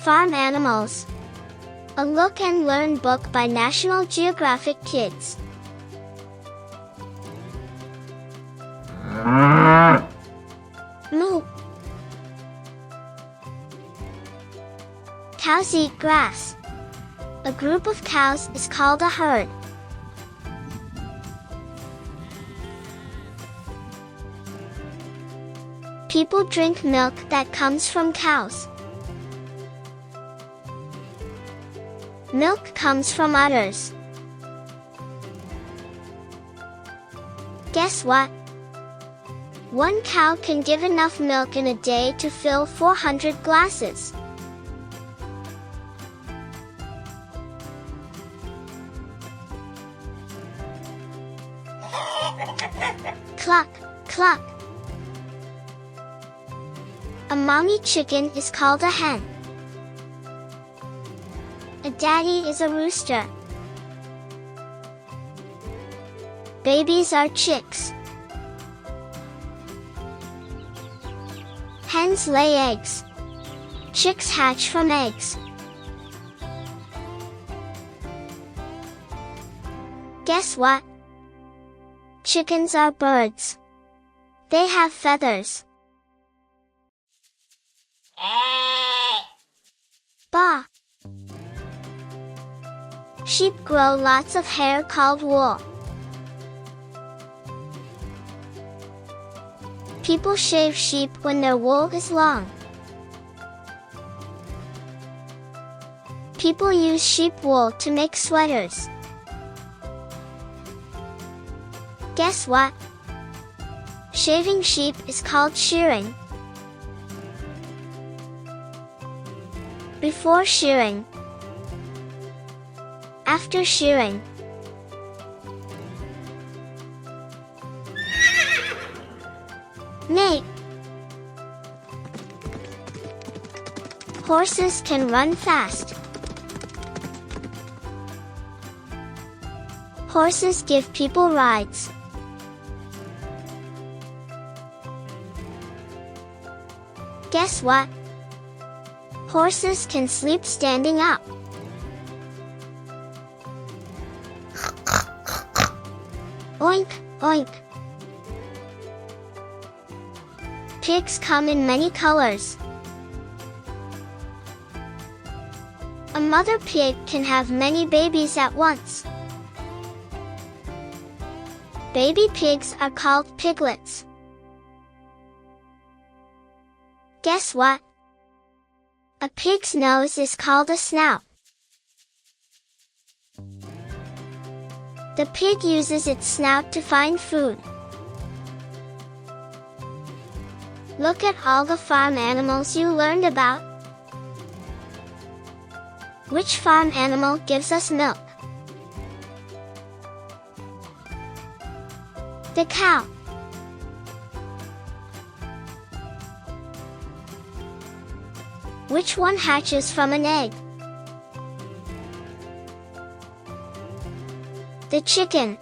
Farm Animals. A look and learn book by National Geographic Kids. Moo. Cows eat grass. A group of cows is called a herd. People drink milk that comes from cows. Milk comes from udders. Guess what? One cow can give enough milk in a day to fill 400 glasses. Cluck, cluck. A mommy chicken is called a hen. A daddy is a rooster. Babies are chicks. Hens lay eggs. Chicks hatch from eggs. Guess what? Chickens are birds. They have feathers. Baa. Sheep grow lots of hair called wool. People shave sheep when their wool is long. People use sheep wool to make sweaters. Guess what? Shaving sheep is called shearing. Before shearing. After shearing. Neigh. Horses can run fast. Horses give people rides. Guess what? Horses can sleep standing up. Oink, oink. Pigs come in many colors. A mother pig can have many babies at once. Baby pigs are called piglets. Guess what? A pig's nose is called a snout. The pig uses its snout to find food. Look at all the farm animals you learned about. Which farm animal gives us milk? The cow. Which one hatches from an egg? The chicken.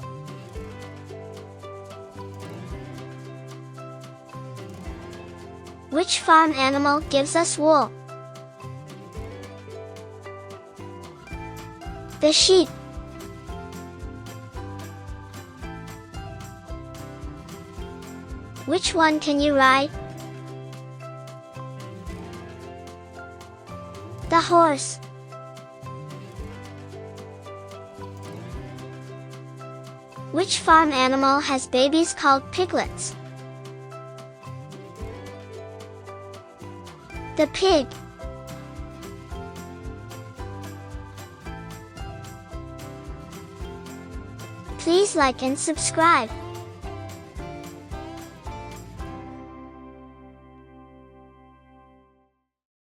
Which farm animal gives us wool? The sheep. Which one can you ride? The horse. Which farm animal has babies called piglets? The pig. Please like and subscribe.